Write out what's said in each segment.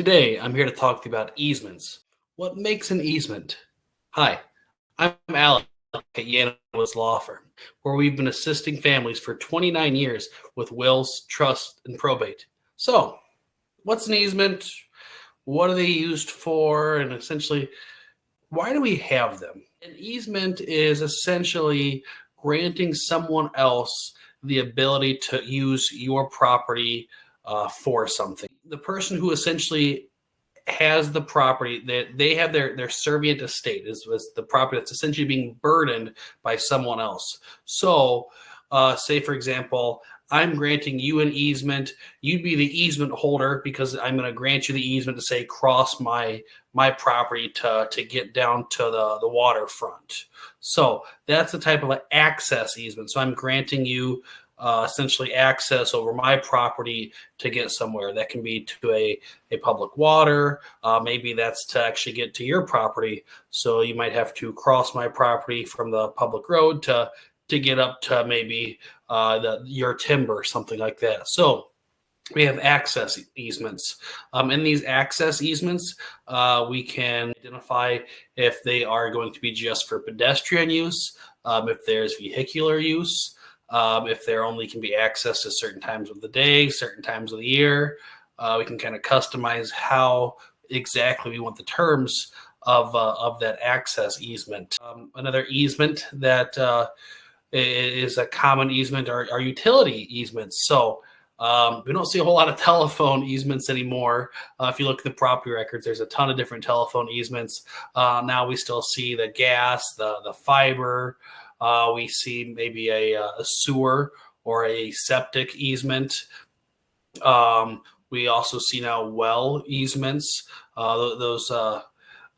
Today, I'm here to talk to you about easements. What makes an easement? Hi, I'm Alex at Yanowitz Law Firm, where we've been assisting families for 29 years with wills, trusts, and probate. So, what's an easement? What are they used for? And essentially, why do we have them? An easement is essentially granting someone else the ability to use your property for something. The person who essentially has the property that they have their servient estate is the property that's essentially being burdened by someone else. So, say for example, I'm granting you an easement. You'd be the easement holder because I'm going to grant you the easement to say cross my property to get down to the waterfront. So that's the type of access easement. So I'm granting you essentially access over my property to get somewhere. That can be to a public water. Maybe that's to actually get to your property. So you might have to cross my property from the public road to get up to maybe your timber, something like that. So we have access easements. In these access easements, we can identify if they are going to be just for pedestrian use, if there's vehicular use, if there only can be access to certain times of the day, certain times of the year. We can kind of customize how exactly we want the terms of that access easement. Another easement that is a common easement are utility easements. So we don't see a whole lot of telephone easements anymore. If you look at the property records, there's a ton of different telephone easements. Now we still see the gas, the fiber. We see maybe a sewer or a septic easement. We also see now well easements. Those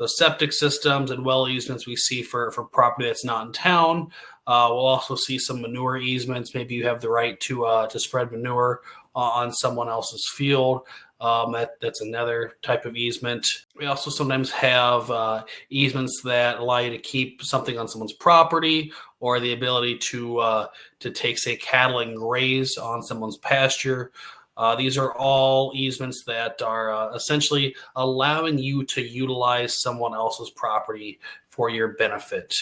septic systems and well easements we see for property that's not in town. We'll also see some manure easements. Maybe you have the right to spread manure on someone else's field. That's another type of easement. We also sometimes have easements that allow you to keep something on someone's property, or the ability to take, say, cattle and graze on someone's pasture. These are all easements that are essentially allowing you to utilize someone else's property for your benefit.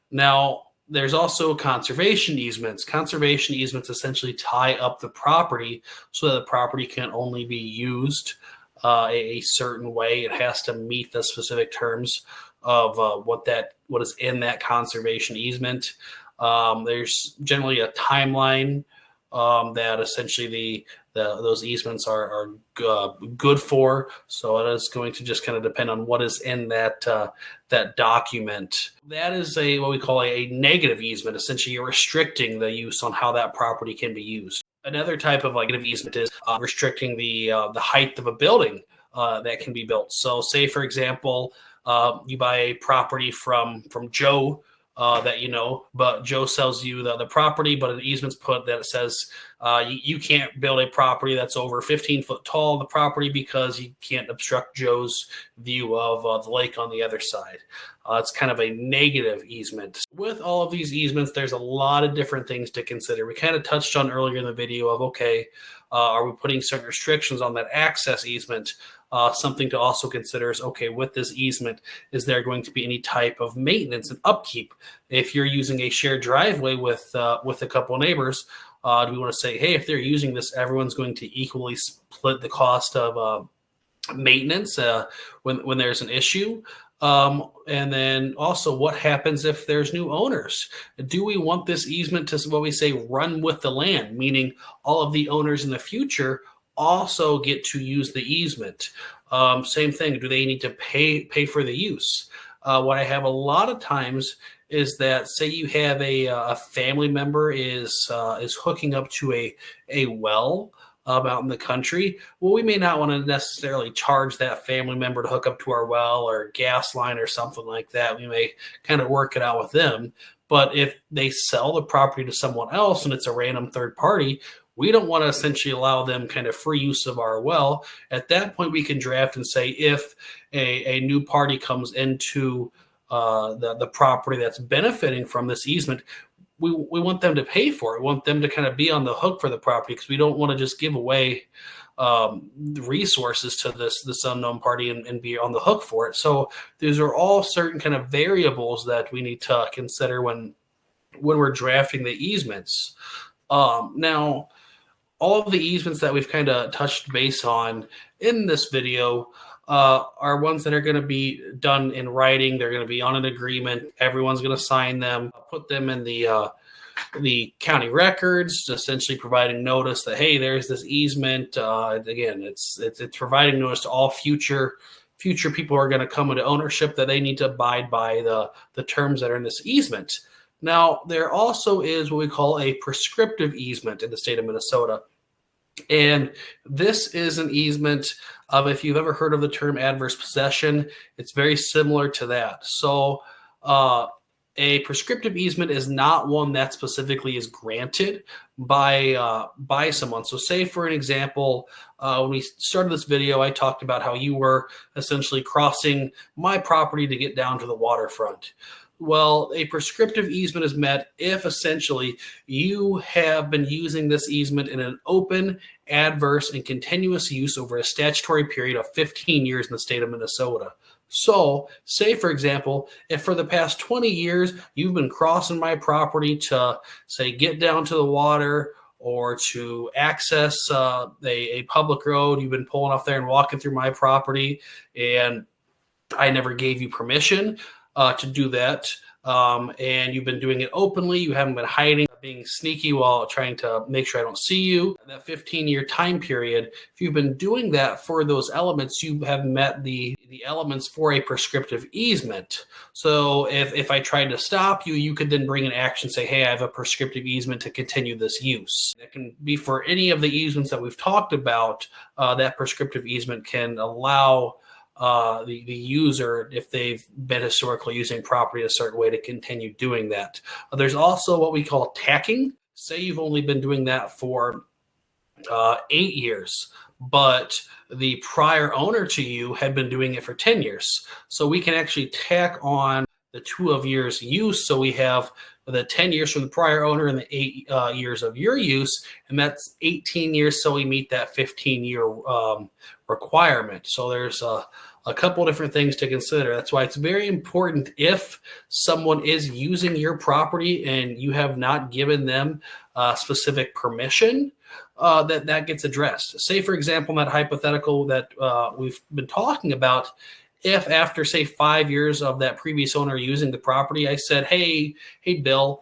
Now, there's also conservation easements. Conservation easements essentially tie up the property so that the property can only be used a certain way. It has to meet the specific terms of what is in that conservation easement. There's generally a timeline that essentially those easements are good for. So it is going to just kind of depend on what is in that document. That is what we call a negative easement. Essentially, you're restricting the use on how that property can be used. Another type of negative easement is restricting the height of a building that can be built. So say, for example, you buy a property from Joe, that you know, but Joe sells you the property, but an easement's put that it says you can't build a property that's over 15 foot tall, the property, because you can't obstruct Joe's view of the lake on the other side. It's kind of a negative easement. With all of these easements, there's a lot of different things to consider. We kind of touched on earlier in the video of, okay, are we putting certain restrictions on that access easement? Something to also consider is, okay, with this easement, is there going to be any type of maintenance and upkeep? If you're using a shared driveway with a couple of neighbors, do we want to say, hey, if they're using this, everyone's going to equally split the cost of maintenance when there's an issue? And then also, what happens if there's new owners? Do we want this easement to, what we say, run with the land, meaning all of the owners in the future also get to use the easement? Same thing. Do they need to pay for the use? What I have a lot of times is that, say you have a family member is hooking up to a well out in the country. Well, we may not want to necessarily charge that family member to hook up to our well or gas line or something like that. We may kind of work it out with them. But if they sell the property to someone else and it's a random third party, we don't want to essentially allow them kind of free use of our well. At that point, we can draft and say, if a new party comes into the property that's benefiting from this easement, we want them to pay for it. We want them to kind of be on the hook for the property, because we don't want to just give away resources to this unknown party and be on the hook for it. So these are all certain kind of variables that we need to consider when we're drafting the easements. Now, all of the easements that we've kind of touched base on in this video are ones that are going to be done in writing. They're going to be on an agreement. Everyone's going to sign them, put them in the county records, essentially providing notice that, hey, there's this easement. Again, it's providing notice to all future people who are going to come into ownership that they need to abide by the terms that are in this easement. Now, there also is what we call a prescriptive easement in the state of Minnesota. And this is an easement of, if you've ever heard of the term adverse possession, it's very similar to that. So a prescriptive easement is not one that specifically is granted by someone. So say, for an example, when we started this video, I talked about how you were essentially crossing my property to get down to the waterfront. Well, a prescriptive easement is met if essentially you have been using this easement in an open, adverse, and continuous use over a statutory period of 15 years in the state of Minnesota. So, say, for example, if for the past 20 years you've been crossing my property to, say, get down to the water or to access a public road, you've been pulling off there and walking through my property, and I never gave you permission to do that, and you've been doing it openly, you haven't been hiding, being sneaky while trying to make sure I don't see you. That 15-year time period, if you've been doing that for those elements, you have met the elements for a prescriptive easement. So if I tried to stop you, you could then bring an action, say, hey, I have a prescriptive easement to continue this use. That can be for any of the easements that we've talked about. That prescriptive easement can allow the user, if they've been historically using property a certain way, to continue doing that. There's also what we call tacking. Say you've only been doing that for 8 years, but the prior owner to you had been doing it for 10 years. So we can actually tack on the 2 years use. So we have the 10 years from the prior owner and the 8 years of your use, and that's 18 years. So we meet that 15-year requirement. So there's a couple different things to consider. That's why it's very important, if someone is using your property and you have not given them specific permission, that gets addressed. Say, for example, in that hypothetical that we've been talking about, if after, say, 5 years of that previous owner using the property, I said, hey, Bill,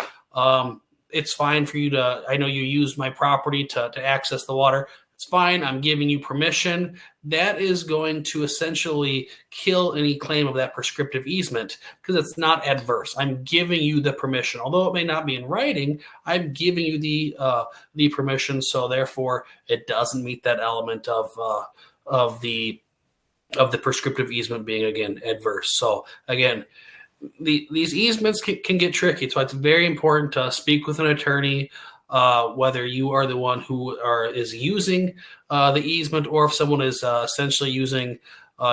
it's fine for you to, I know you used my property to access the water. It's fine. I'm giving you permission. That is going to essentially kill any claim of that prescriptive easement, because it's not adverse. I'm giving you the permission. Although it may not be in writing, I'm giving you the permission. So therefore, it doesn't meet that element of the prescriptive easement being, again, adverse. So again, these easements can get tricky. So it's very important to speak with an attorney, whether you are the one who is using the easement, or if someone is essentially using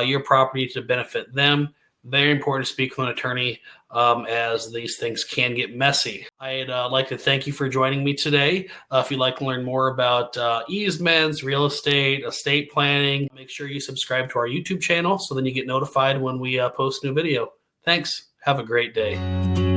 your property to benefit them. Very important to speak with an attorney, as these things can get messy. I'd like to thank you for joining me today. If you'd like to learn more about easements, real estate, estate planning, make sure you subscribe to our YouTube channel so then you get notified when we post a new video. Thanks. Have a great day.